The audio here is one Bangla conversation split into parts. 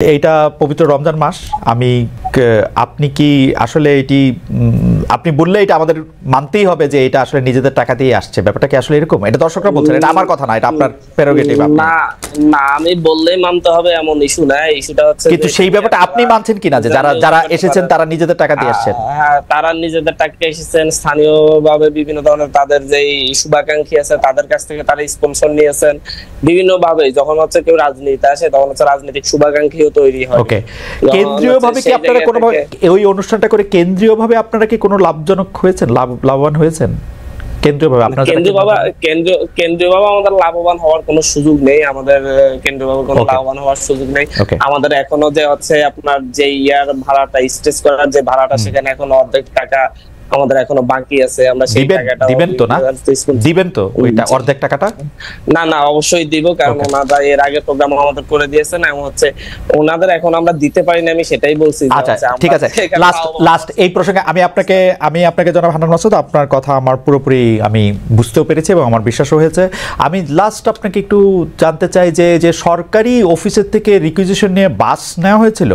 এইটা পবিত্র রমজান মাস। আপনি কি আসলে এটি আপনি বললে এটা আমাদের মানতেই হবে যে এটা আসলে নিজেদের টাকা দিয়ে আসছে, ব্যাপারটা কি আসলে এরকম? এটা দর্শকরা বলছেন, এটা আমার কথা না, এটা আপনার প্রেরোগেটিভ। না না, আমি বললেই মানতে হবে এমন ইস্যু না। ইস্যুটা হচ্ছে কিন্তু সেই ব্যাপারটা আপনি মানছেন কিনা যে যারা যারা এসেছেন তারা নিজেদের টাকা দিয়ে আসছেন? হ্যাঁ, তারা নিজেদের টাকা এসেছেন, স্থানীয়ভাবে বিভিন্ন ধরনের তাদের যে শুভাকাঙ্ক্ষী আছে তাদের কাছ থেকে তারা স্পন্সর নিয়েছেন বিভিন্ন ভাবে। যখন হচ্ছে কেউ রাজনীতি আসে তখন হচ্ছে রাজনৈতিক শুভাকাঙ্ক্ষীও তৈরি হয়। ওকে, কেন্দ্রীয়ভাবে কি আপনারা কোনো ওই অনুষ্ঠানটা করে কেন্দ্রীয়ভাবে আপনারা কি কোনো লাভজনক হয়েছেন, লাভবান হয়েছেন? কেন্দ্রীয়ভাবে আমাদের লাভবান হওয়ার কোনো সুযোগ নেই। আমাদের কেন্দ্রীয়ভাবে কোনো লাভবান হওয়ার সুযোগ নেই। আমাদের এখনো যে হচ্ছে আপনার যে ইয়ার ভাড়াটা, স্টেজ করার যে ভাড়াটা, সেখানে এখন অর্ধেক টাকা আমাদের এখনো বাকি আছে। আমরা সেই টাকাটা দিবেন তো? না দিবেন তো ওইটা অর্ধেক টাকাটা? না না, অবশ্যই দিব, কারণ ওনারা এর আগে প্রোগ্রাম আমাদের করে দিয়েছেন এবং হচ্ছে ওনাদের এখন আমরা দিতে পারি না, আমি সেটাই বলছি। আচ্ছা ঠিক আছে, লাস্ট এই প্রসঙ্গে আমি আপনাকে জনাব হান্নান মাসুদ, আপনার কথা আমার পুরোপুরি আমি বুঝতেও পেরেছি এবং আমার বিশ্বাসও হয়েছে। আমি লাস্ট আপনাকে একটু জানতে চাই যে সরকারি অফিসের থেকে রিকুইজিশন নিয়ে বাস নেওয়া হয়েছিল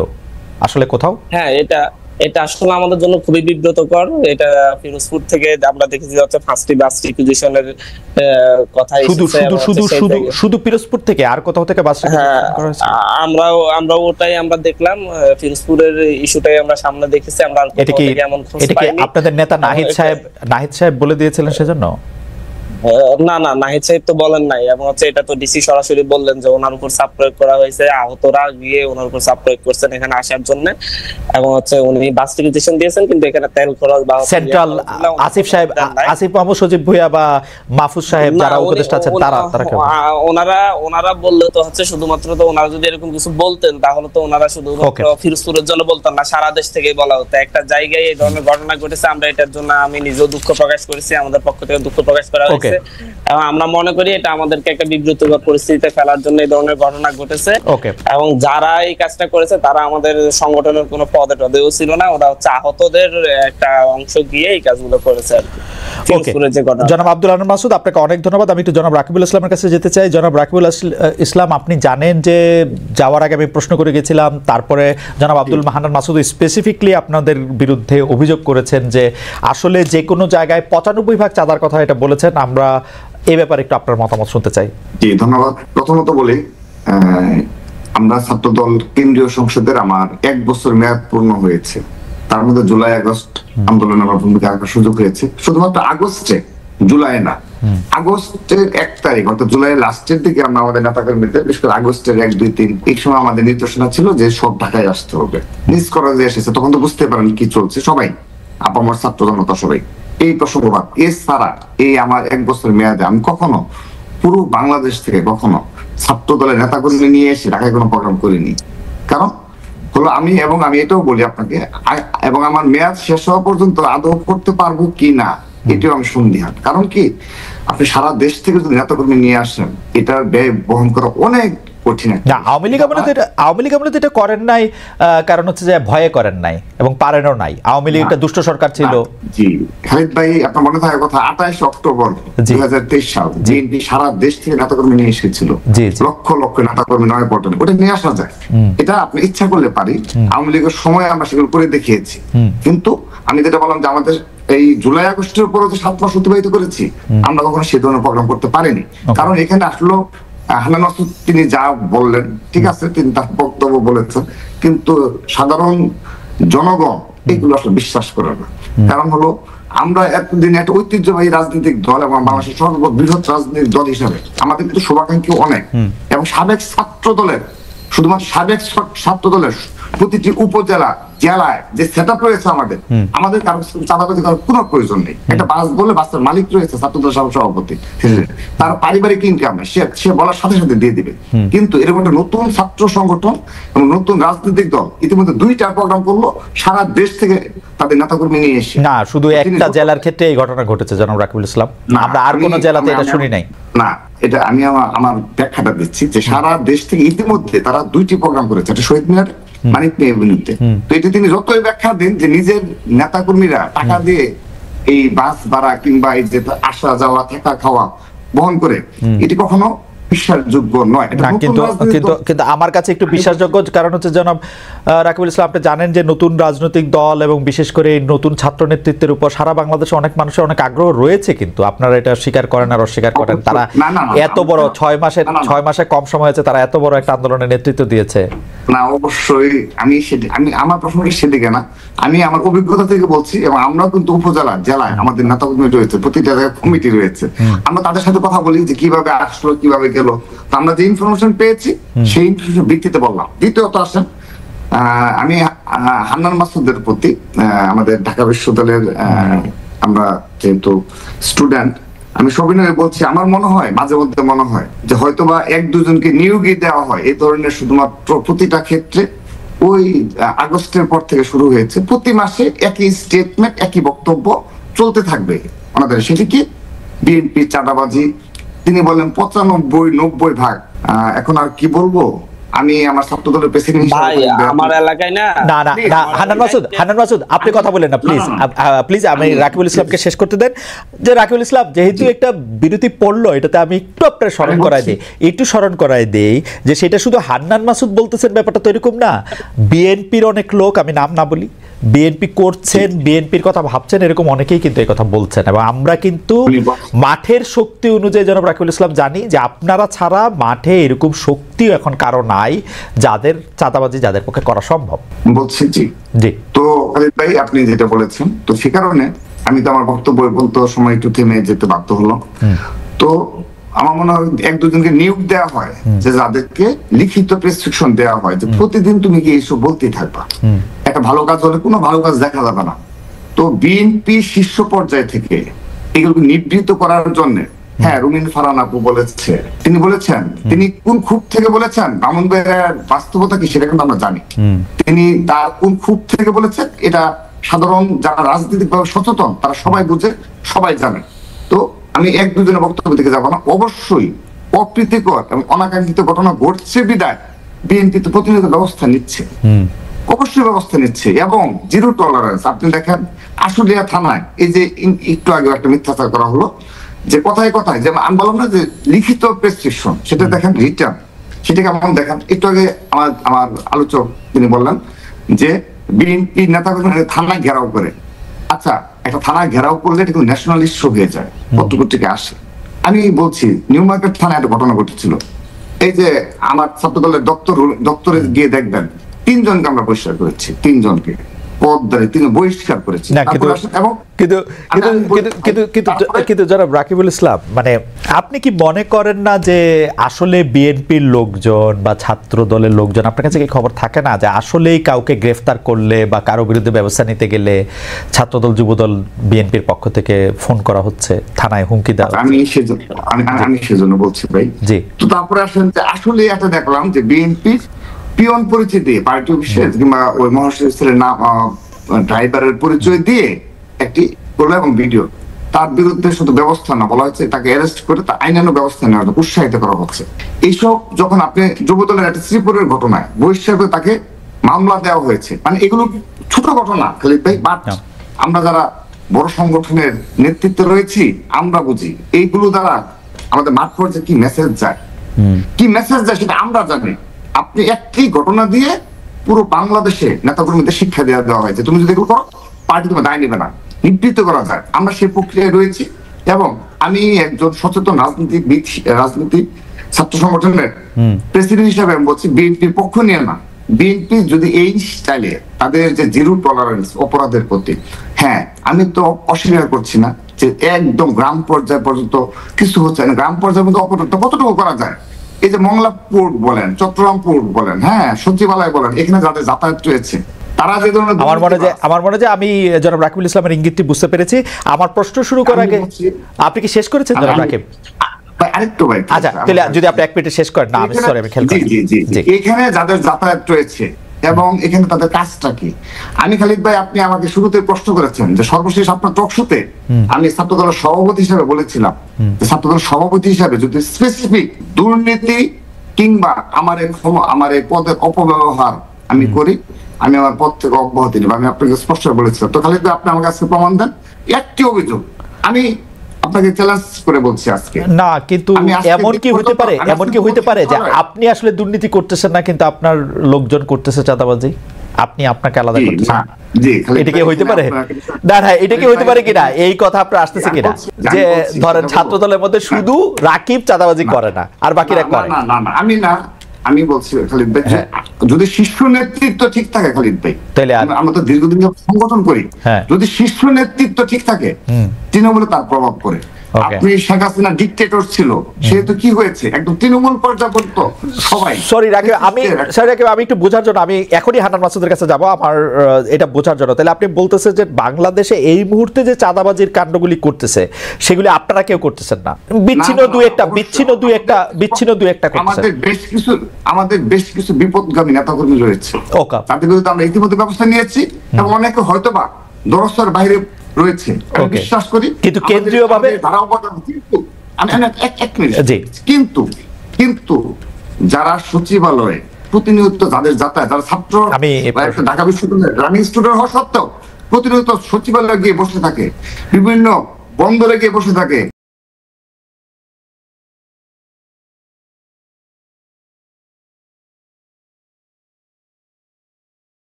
আসলে কোথাও? হ্যাঁ, এটা আসলে আমাদের জন্য খুবই বিব্রতকর। এটা ফিরোজপুর থেকে আমরা দেখেছি হচ্ছে ফার্স্টলি বাস রিকুইজিশনের কথা এসেছে। শুধু ফিরোজপুর থেকে আর কোথাও থেকে বাস রিকুইজিশন করা হয়েছে? আমরা ওটাই আমরা দেখলাম, ফিরোজপুরের ইস্যুটাই আমরা সামনে দেখেছি। আমরা এটা কি আপনাদের নেতা নাহিদ সাহেব বলে দিয়েছিলেন সেজন্য? না না, নাহিদ সাহেব তো বলেন নাই, এবং হচ্ছে এটা তো ডিসি সরাসরি বললেন যে ওনার উপর চাপ প্রয়োগ করা হয়েছে। আহতরা গিয়ে ওনার উপর চাপ প্রয়োগ করছেন এখানে আসার জন্য, এবং হচ্ছে উনি বাস রিকুইজিশন দিয়েছেন, কিন্তু এখানে তেল খরচ বা সেন্ট্রাল আসিফ মাহমুদ, সজীব ভুইয়া বা মাহফুজ সাহেব যারা উপদেষ্টা আছেন তারা ওনারা বললে তো হচ্ছে শুধুমাত্র, তো ওনারা যদি এরকম কিছু বলতেন তাহলে তো ওনারা শুধুমাত্র ফিরোজপুরের জন্য বলতেন না, সারা দেশ থেকে বলা হতো। একটা জায়গায় এই ধরনের ঘটনা ঘটেছে, আমরা এটার জন্য আমি নিজেও দুঃখ প্রকাশ করেছি, আমাদের পক্ষ থেকে দুঃখ প্রকাশ করা হয়েছে। আমরা মনে করি এটা আমাদেরকে একটা বিব্রতকর পরিস্থিতিতে ফেলার জন্য এই ধরনের ঘটনা ঘটেছে, এবং যারা এই কাজটা করেছে তারা আমাদের সংগঠনের কোনো পদে টদেও ছিল না। ওরা হচ্ছে আহতদের একটা অংশ গিয়ে এই কাজগুলো করেছে আর কি। জনাব আব্দুল হান্নান মাসুদ, আপনাকে অনেক ধন্যবাদ। আমি একটু জনাব রাকিবুল ইসলামের কাছে যেতে চাই। জনাব রাকিবুল ইসলাম, আপনি জানেন যে যাওয়ার আগে আমি প্রশ্ন করে গেছিলাম, তারপরে জনাব আব্দুল হান্নান মাসুদ স্পেসিফিকলি আপনাদের বিরুদ্ধে অভিযোগ করেছেন যে আসলে যে কোনো জায়গায় 95% চাঁদার কথা এটা বলেছেন। আমরা এই ব্যাপারে একটু আপনার মতামত শুনতে চাই। জি ধন্যবাদ। প্রথমত বলি, আমরা ছাত্রদল কেন্দ্রীয় সংসদের আমার 1 বছর মেয়াদ পূর্ণ হয়েছে। তার মধ্যে জুলাই আগস্ট আন্দোলনে আমার ভূমিকা রাখার সুযোগ হয়েছে। শুধুমাত্র আগস্টে, জুলাই না, আগস্টের 1 তারিখ অর্থাৎ জুলাইয়ের লাস্টের দিকে আমরা আমাদের নেতাকর্মীদের, বিশেষ করে আগস্টের 1, 2, 3 এই সময় আমাদের নির্দেশনা ছিল যে সব ঢাকায় আসতে হবে। নিজ করা যে এসেছে তখন তো বুঝতে পারেন কি চলছে, সবাই আপামর ছাত্র জনতা সবাই এই প্রসঙ্গবাদ। এছাড়া এই আমার 1 বছর মেয়াদে আমি কখনো পুরো বাংলাদেশ থেকে কখনো ছাত্র দলের নেতাকর্মী নিয়ে এসে ঢাকায় কোনো প্রোগ্রাম করিনি। কারণ হলো আমি এটাও বলি আপনাকে, এবং আমার মেয়াদ শেষ হওয়া পর্যন্ত আদৌ করতে পারবো কি না এটাও আমি সন্দিহান। কারণ কি, আপনি সারা দেশ থেকে যদি নেতাকর্মী নিয়ে আসেন এটার ব্যয় বহন করা অনেক কঠিন। আওয়ামী লীগ আমলে এটা করেন নাই, কারণ হচ্ছে যে ভয়ে করেন নাই এবং পারেনও নাই। আওয়ামী লীগ একটা দুষ্ট সরকার ছিল। জি খালিদ ভাই, আপনার মনে থাকার কথা 28 অক্টোবর 2023 সাল বিএনপি সারা দেশ থেকে নেতাকর্মী নিয়ে এসেছিল, লক্ষ লক্ষ নেতাকর্মী নয় পল্টন। ওটা নিয়ে আসা যায়, এটা আপনি ইচ্ছা করলে পারি। আওয়ামী লীগের সময় আমরা সেগুলো করে দেখিয়েছি। কিন্তু আমি যেটা বললাম যে আমাদের এই জুলাই আগস্টের উপরে যে 7 মাস অতিবাহিত করেছি, আমরা কখনো সে ধরনের প্রোগ্রাম করতে পারিনি। কারণ এখানে আসলো হান্নান মাসুদ তিনি যা বললেন ঠিক আছে, তিনি তার বক্তব্য বলেছেন, কিন্তু সাধারণ জনগণ এগুলো আসলে বিশ্বাস করে না। কারণ হলো আমরা এতদিন একটা ঐতিহ্যবাহী রাজনৈতিক দল এবং বাংলাদেশের সর্ববৃহৎ রাজনৈতিক দল হিসাবে আমাদের কিন্তু শুভাকাঙ্ক্ষী অনেক, এবং সাবেক ছাত্র দলের, শুধুমাত্র সাবেক ছাত্র দলের প্রতিটি উপজেলা জেলায় যে সেটআপ রয়েছে আমাদের কারো চাঁদাবাজি করার কোনো প্রয়োজন নেই। একটা বাস বলে বাসের মালিক রয়েছে ছাত্রদল সভাপতি, তার পারিবারিক ইনকাম সে বলার সাথে সাথে দিয়ে দিবে। কিন্তু এরকম একটা নতুন ছাত্র সংগঠন এবং নতুন রাজনৈতিক দল ইতিমধ্যে 2টা প্রোগ্রাম করলো সারা দেশ থেকে তাদের নেতাকর্মী নিয়ে এসে। না, শুধু একটা জেলার ক্ষেত্রে এই ঘটনা ঘটেছে জনাব রাকিবুল ইসলাম, আমরা আর কোন জেলাতে এটা শুনি নাই। না, এটা আমি আমার ব্যাখ্যাটা দিচ্ছি যে সারা দেশ থেকে ইতিমধ্যে তারা 2টি প্রোগ্রাম করেছে, একটা শহীদ মিনার, মানিক মেয়ে বিরুদ্ধে। তো এটি তিনি যতই ব্যাখ্যা দিন যে নিজের নেতাকর্মীরা টাকা দিয়ে এই বাস ভাড়া কিংবা এই যে আসা যাওয়া থাকা খাওয়া বহন করে, এটি কখনো বিশ্বাসযোগ্য নয়। কিন্তু আমার কাছে একটু বিশ্বাসযোগ্য, কারণ হচ্ছে জনাব রাকিবুল ইসলাম, আপনি জানেন যে নতুন রাজনৈতিক দল এবং বিশেষ করে নতুন ছাত্র নেতৃত্বের উপর সারা বাংলাদেশে অনেক মানুষের অনেক আগ্রহ রয়েছে, কিন্তু আপনারা এটা স্বীকার করেন আর অস্বীকার করেন। তারা এত বড় 6 মাসে কম সময় হয়েছে, তারা এত বড় একটা আন্দোলনের নেতৃত্ব দিয়েছে। না, অবশ্যই আমি আমার প্রশ্নটা সেদিকে না, আমি আমার অভিজ্ঞতা থেকে বলছি, এবং আমরাও কিন্তু উপজেলা জেলায় আমাদের নেতা কর্মী রয়েছে, প্রতিটা জায়গায় কমিটি রয়েছে, আমরা তাদের সাথে কথা বলি যে কিভাবে আসলো, কিভাবে গেল। তো আমরা যে ইনফরমেশন পেয়েছি সেই ইনফরমেশন ভিত্তিতে বললাম। দ্বিতীয়ত আসেন, আমি হান্নান মাসুদের প্রতি, আমাদের ঢাকা বিশ্ববিদ্যালয়ের আমরা যেহেতু স্টুডেন্ট, আমি সবিনয়ে বলছি, আমার মনে হয় মাঝে মধ্যে মনে হয় যে হয়তোবা 1-2 জনকে নিয়োগই দেওয়া হয় এই ধরনের, শুধুমাত্র প্রতিটা ক্ষেত্রে ওই আগস্টের পর থেকে শুরু হয়েছে, প্রতি মাসে একই স্টেটমেন্ট, একই বক্তব্য চলতে থাকবে ওনাদের। সেটি কি? বিএনপি চাঁদাবাজি। তিনি বলেন 95-90 ভাগ। এখন আর কি বলবো, আমি আমার ছাত্র দলের প্রেসিডেন্ট ভাই, আমার এলাকায় না হান্নান মাসুদ আপনি কথা বলেন না প্লিজ, প্লিজ। আমি রাকিবুল ইসলামকে শেষ করতে দেন। যে রাকিবুল ইসলাম যেহেতু একটা বিরতি পড়লো, এটাতে আমি একটু আপনার স্মরণ করাই দেই যে সেটা শুধু হান্নান মাসুদ বলতেছেন, ব্যাপারটা তো এরকম না। বিএনপির অনেক লোক, আমি নাম না বলি, বিএনপি করছেন, বিএনপির কথা ভাবছেন, এরকম অনেকেই কিন্তু এই কথা বলছেন। এবং আমরা কিন্তু মাঠের শক্তি অনুযায়ী জনাব রাকিবুল ইসলাম জানি যে আপনারা ছাড়া মাঠে এরকম শক্তিও এখন কারো নাই যাদের চাঁদাবাজি যাদের পক্ষে করা সম্ভব। বলছি জি জি। তো খালিদ ভাই, আপনি যেটা বলেছেন, তো সে কারণে আমি তো আমার বক্তব্য বলতে সময় একটু থেমে যেতে বাধ্য হলাম। তো আমার মনে হয় 1-2 জনকে নিয়োগ দেওয়া হয়, যে যাদেরকে লিখিত প্রেসক্রিপশন দেওয়া হয় যে প্রতিদিন তুমি কি এইসব বলতেই থাকবা, একটা ভালো কাজ হলে কোনো ভালো কাজ দেখা যাবে না। তো বিএনপি শীর্ষ পর্যায় থেকে এগুলো নিবৃত্ত করার জন্য, হ্যাঁ, রুমিন ফারহান আপু বলেছে, তিনি বলেছেন, তিনি কোন খুব থেকে বলেছেন, ব্রাহ্মণবাড়িয়ার বাস্তবতা কি সেটা কিন্তু আমরা জানি। তিনি তার কোন খুব থেকে বলেছেন এটা সাধারণ যারা রাজনৈতিকভাবে সচেতন তারা সবাই বুঝে, সবাই জানে। তো আমি 1-2 জনের বক্তব্য থেকে যাবো না। অবশ্যই অপ্রীতিকর এবং অনাকাঙ্ক্ষিত ঘটনা ঘটছে বিদায় বিএনপি তো প্রতিনিয়ত ব্যবস্থা নিচ্ছে, অবশ্যই ব্যবস্থা নিচ্ছে, এবং জিরো টলারেন্স। আপনি দেখেন আশুলিয়া থানায় এই যে একটু আগে একটা মিথ্যাচার করা হলো, যে কথায় কথায়, যে আমি বললাম না যে লিখিত প্রেসক্রিপশন, সেটা দেখেন রিটার্ন, সেটাকে এমন দেখেন। একটু আগে আমার আলোচক তিনি বললেন যে বিএনপি নেতাকর্মীরা থানায় ঘেরাও করে। আচ্ছা, একটা থানায় ঘেরাও করলে এটা কিন্তু ন্যাশনাল ইস্যু হয়ে যায়, পত্রপত্রিকা আসে। আমি বলছি নিউ মার্কেট থানায় একটা ঘটনা ঘটেছিল, এই যে আমার ছাত্র দলের দপ্তরে গিয়ে দেখবেন 3 জনকে আমরা বহিষ্কার করেছি, 3 জনকে পদধারী 3 বহিষ্কার করেছি। কিন্তু জনাব রাকিবুল ইসলাম, মানে আপনি কি মনে করেন না যে আসলে বিএনপির লোকজন বা ছাত্র দলের লোকজন, আপনার কাছে কি খবর থাকে না যে আসলেই কাউকে গ্রেফতার করলে বা কারো বিরুদ্ধে ব্যবস্থা নিতে গেলে ছাত্রদল যুবদল বিএনপির পক্ষ থেকে ফোন করা হচ্ছে, থানায় হুমকি দেওয়া? আমি সেজন্য বলছি ভাই। জি। তো তারপরে আসেন যে আসলে এটা দেখলাম যে বিএনপির পিয়ন পরিচয় দিয়ে, পার্টি অফিসের কিংবা ওই মহাসচিবের নাম, ড্রাইভারের পরিচয় দিয়ে একটি করলো এবং ভিডিও, তার বিরুদ্ধে শুধু ব্যবস্থা না, বলা হচ্ছে তাকে অ্যারেস্ট করে তা আইনানু ব্যবস্থা নেওয়া উৎসাহিত করা হচ্ছে। এইসব যখন আপনি যুবদলের একটা শ্রীপুরের ঘটনায় বহিষ্কার করে তাকে মামলা দেওয়া হয়েছে, মানে এগুলো ছোট ঘটনা খালিদ ভাই, বাট আমরা যারা বড় সংগঠনের নেতৃত্বে রয়েছি আমরা বুঝি এইগুলো দ্বারা আমাদের মাঠ পর্যায়ে কি মেসেজ যায়, সেটা আমরা জানি। আপনি একটি ঘটনা দিয়ে পুরো বাংলাদেশে নেতাকর্মীদের শিক্ষা দেওয়া হয়েছে, তুমি যদি এগুলো করো পার্টি তোমার দায় নেবে না, নিবৃত্ত করা যায়। আমরা সেই প্রক্রিয়ায় রয়েছি, এবং আমি একজন সচেতন রাজনীতি ছাত্র সংগঠনের প্রেসিডেন্ট হিসাবে আমি বলছি, বিএনপির পক্ষ নিয়ে না। বিএনপি যদি এই স্টাইলে তাদের যে জিরো টলারেন্স অপরাধের প্রতি, হ্যাঁ, আমি তো অস্বীকার করছি না যে একদম গ্রাম পর্যায় পর্যন্ত কিছু হচ্ছে না, গ্রাম পর্যায়ের মধ্যে অপরাধ কতটুকু করা যায়। এই যে মংলা পোর্ট বলেন, চট্টগ্রাম পোর্ট বলেন, হ্যাঁ, সচিবালয় বলেন, এখানে যাদের যাতায়াত রয়েছে তারা যে ধরনের, আমার মনে হয় আমি জনাব রাকিবুল ইসলামের ইঙ্গিতটি বুঝতে পেরেছি। আমার প্রশ্ন শুরু করার আগে আপনি কি শেষ করেছেন জনাব রাকিব? আরেকটু ভাই, আচ্ছা, তাহলে যদি আপনি এক মিনিটে শেষ করেন। না, আমি সরি, আমি খেয়াল করি। জি, এখানে যাদের যাতায়াত রয়েছে এবং এখানে তাদের কাজটা কি, আমি খালিদ ভাই, আপনি আমাকে শুরুতে প্রশ্ন করেছেন যে সর্বশেষ আপনার টকশোতে আমি ছাত্রদলের সভাপতি হিসেবে বলেছিলাম যে ছাত্রদলের সভাপতি হিসেবে যদি স্পেসিফিক দুর্নীতি কিংবা আমার এই পদের অপব্যবহার আমি করি, আমি আমার পদ থেকে অব্যাহতি নেব, আমি আপনাকে স্পষ্ট বলেছিলাম। তো খালিদ ভাই, আপনি আমার কাছে প্রমাণ দেন একটি অভিযোগ। আমি আপনাকে চ্যালেঞ্জ করে বলছি আজকে। না কিন্তু এমন কি হইতে পারে যে আপনি আসলে দুর্নীতি করতেছেন না কিন্তু আপনার লোকজন করতেছে চাঁদাবাজি, আপনি আপনাকে আলাদা করতেছেন? এটা কি হইতে পারে? না না, এটা কি হইতে পারে কিনা এই কথা আপনার আসতেছে কিনা যে ধরেন ছাত্র দলের মধ্যে শুধু রাকিব চাঁদাবাজি করে না আর বাকিরা করে? না, আমি বলছি খালিদ ভাই, যদি শীর্ষ নেতৃত্ব ঠিক থাকে খালিদ ভাই, তাহলে আমরা তো দীর্ঘদিন সংগঠন করি, যদি শীর্ষ নেতৃত্ব ঠিক থাকে তৃণমূলে তার প্রভাব পড়ে। আপনি শেখ হাসিনা ডিক্টেটর ছিল, সেহেতু কি হয়েছে একদম তৃণমূল পর্যন্ত সবাই। সরি রাকিব, আমি একটু বোঝার জন্য আমি এখনই হান্নান মাসুদের কাছে যাব আমার এটা বোঝার জন্য। তাহলে আপনি বলতেছেন যে বাংলাদেশে এই মুহূর্তে যে চাঁদাবাজির কাণ্ডগুলি করতেছে সেগুলি আপনারা কেউ করতেছেন না, বিচ্ছিন্ন দুই একটা করতেছেন। আমাদের বেশ কিছু বিপদগামী নেতাকর্মী রয়েছে, তাদের বিরুদ্ধে আমরা ইতিমধ্যে ব্যবস্থা নিয়েছি এবং অনেকে হয়তোবা দরজার বাইরে রয়েছে বিশ্বাস করি, কিন্তু কেন্দ্রীয়ভাবে কিন্তু যারা সচিবালয়ে প্রতিনিয়ত যাদের যাতায়াত, যারা ছাত্র ঢাকা বিশ্ববিদ্যালয়ের রানিং স্টুডেন্ট হওয়া সত্ত্বেও প্রতিনিয়ত সচিবালয়ে গিয়ে বসে থাকে, বিভিন্ন বন্দরে গিয়ে বসে থাকে,